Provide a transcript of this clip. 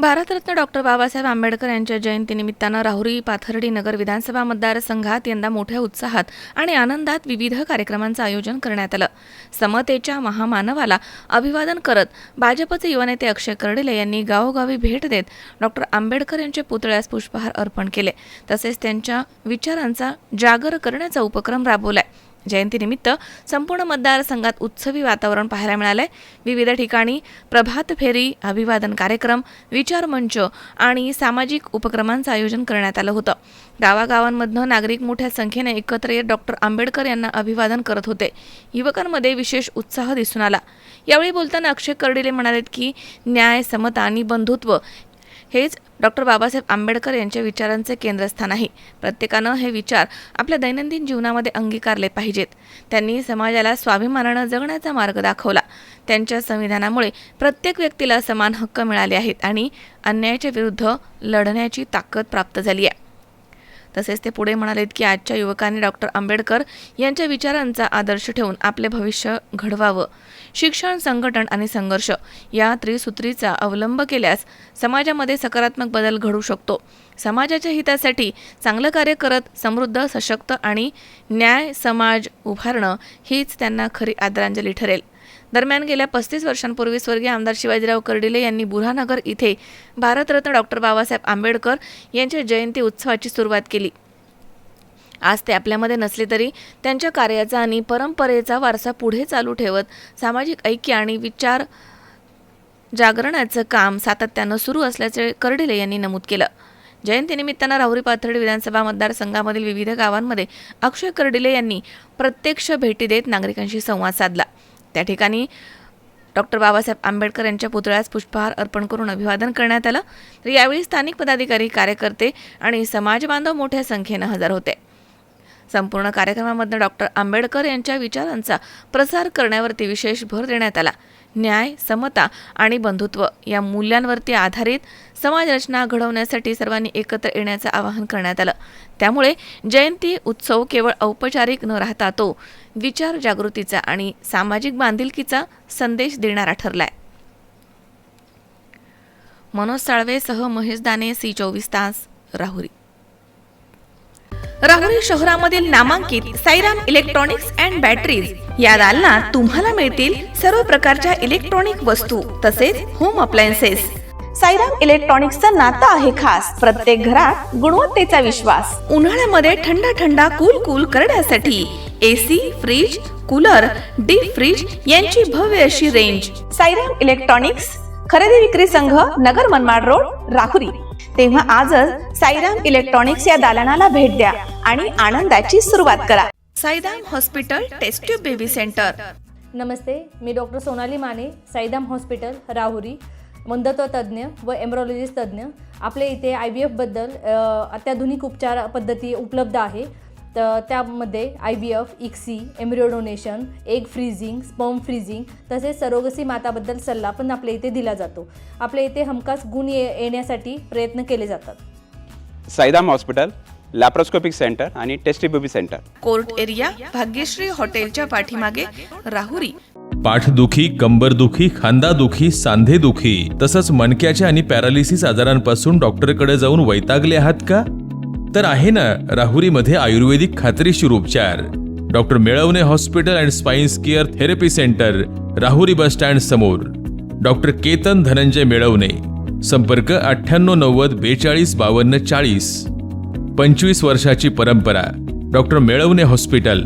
Bharat Ratna doctor Babasaheb Ambedkar यांच्या जयंतीनिमित्तानं राहुरी पाथर्डी नगर विधानसभा मतदारसंघात यंदा मोठ्या उत्साहात आणि आनंदात विविध कार्यक्रमांचं आयोजन करण्यात आलं. समतेच्या महामानवाला अभिवादन करत भाजपचे युवा नेते अक्षय कर्डिले यांनी गावोगावी भेट देत डॉक्टर आंबेडकर यांच्या पुतळ्यास पुष्पहार अर्पण केले. तसेच त्यांच्या विचारांचा जागर करण्याचा उपक्रम राबवलाय. जयंतीनिमित्त संपूर्ण मतदारसंघात उत्सवी वातावरण पाहायला मिळाले. विविध ठिकाणी प्रभात फेरी, अभिवादन कार्यक्रम, विचार मंच आणि सामाजिक उपक्रमांचं आयोजन करण्यात आलं होतं. गावागावांमधनं नागरिक मोठ्या संख्येने एकत्र येत डॉक्टर आंबेडकर यांना अभिवादन करत होते. युवकांमध्ये विशेष उत्साह दिसून आला. यावेळी बोलताना अक्षय कर्डिले म्हणाले की न्याय, समता आणि बंधुत्व हेच डॉक्टर बाबासाहेब आंबेडकर यांच्या विचारांचे केंद्रस्थान आहे. प्रत्येकानं हे विचार आपल्या दैनंदिन जीवनामध्ये अंगीकारले पाहिजेत. त्यांनी समाजाला स्वाभिमानानं जगण्याचा मार्ग दाखवला. त्यांच्या संविधानामुळे प्रत्येक व्यक्तीला समान हक्क मिळाले आहेत आणि अन्यायाच्या विरुद्ध लढण्याची ताकद प्राप्त झाली आहे. तसेच ते पुढे म्हणालेत की आजच्या युवकांनी डॉक्टर आंबेडकर यांच्या विचारांचा आदर्श ठेवून आपले भविष्य घडवावं. शिक्षण, संघटन आणि संघर्ष या त्रिसूत्रीचा अवलंब केल्यास समाजामध्ये सकारात्मक बदल घडू शकतो. समाजाच्या हितासाठी चांगलं कार्य करत समृद्ध, सशक्त आणि न्याय समाज उभारणं हीच त्यांना खरी आदरांजली ठरेल. दरम्यान गेल्या 35 वर्षांपूर्वी स्वर्गीय आमदार शिवाजीराव कर्डिले यांनी बुऱ्हाणनगर इथे भारतरत्न डॉक्टर बाबासाहेब आंबेडकर यांच्या जयंती उत्सवाची सुरुवात केली. आज ते आपल्यामध्ये नसले तरी त्यांच्या कार्याचा आणि परंपरेचा वारसा पुढे चालू ठेवत सामाजिक ऐक्य आणि विचार जागरणाचं काम सातत्यानं सुरू असल्याचे कर्डिले यांनी नमूद केलं. जयंतीनिमित्तानं राहुरी पाथर्डी विधानसभा मतदारसंघामधील विविध गावांमध्ये अक्षय कर्डिले यांनी प्रत्यक्ष भेटी देत नागरिकांशी संवाद साधला. त्या ठिकाणी डॉक्टर बाबासाहेब आंबेडकर यांच्या पुतळ्यास पुष्पहार अर्पण करून अभिवादन करण्यात आलं. तर यावेळी स्थानिक पदाधिकारी, कार्यकर्ते आणि समाजबांधव मोठ्या संख्येनं हजर होते. संपूर्ण कार्यक्रमामध्ये डॉक्टर आंबेडकर यांच्या विचारांचा प्रसार करण्यावरती विशेष भर देण्यात आला. न्याय, समता आणि बंधुत्व या मूल्यांवरती आधारित समाजरचना घडवण्यासाठी सर्वांनी एकत्र येण्याचं आवाहन करण्यात आलं. त्यामुळे जयंती उत्सव केवळ औपचारिक न राहता तो विचार जागृतीचा आणि सामाजिक बांधिलकीचा संदेश देणारा ठरलाय. मनोज साळवेसह महेश दाने, C24 तास, राहुरी. राहुरी शहरामधील नामांकित साईराम इलेक्ट्रॉनिक्स अँड बॅटरीज या दालनात तुम्हाला मिळतील सर्व प्रकारच्या इलेक्ट्रॉनिक वस्तू तसेच होम अप्लायन्सेस. साईराम इलेक्ट्रॉनिक्सचं नातं आहे खास. प्रत्येक घरात गुणवत्तेचा विश्वास. उन्हाळ्यामध्ये थंड कूल करण्यासाठी AC, fridge, cooler, deep freeze यांची भव्य अशी रेंज. साईराम इलेक्ट्रॉनिक्स खरेदी विक्री संघ, नगर मनमाड रोड, राहुरी. तेव्हा आजच साईराम इलेक्ट्रॉनिक्स या दालनाला भेट द्या आणि आनंदाची सुरुवात करा. Sairam hospital test tube baby centre. नमस्ते, मी डॉक्टर सोनाली माने, साईराम हॉस्पिटल राहुरी, वंध्यत्व तज्ज्ञ व एम्ब्रॉलॉजिस्ट तज्ज्ञ. आपल्या इथे IVF बद्दल अत्याधुनिक उपचार पद्धती उपलब्ध आहे. तर त्यामध्ये IVF, ICSI, embryo donation, egg freezing, sperm freezing तसेच सरोगसी माताबद्दल सल्ला पण आपल्या इथे दिला जातो. आपल्या इथे हमखास गुण येण्यासाठी प्रयत्न केले जातात. साईराम हॉस्पिटल, लॅप्रोस्कोपिक सेंटर आणि test baby centre, court area, Bhagyashree हॉटेलच्या पाठीमागे, राहुरी. पाठदुखी, कंबरदुखी, खांदादुखी, सांधेदुखी तसंच मणक्याच्या आणि पॅरालिसिस आजारांपासून डॉक्टरकडे जाऊन वैतागले आहात का? तर आहे ना राहुरीमध्ये आयुर्वेदिक खात्रीशीर उपचार. Doctor Melavane hospital and spines care therapy centre, Rahuri bus stand समोर. डॉक्टर केतन धनंजय मेळवणे. संपर्क 9890 42 52 40. 25 वर्षाची परंपरा. Doctor Melavane hospital.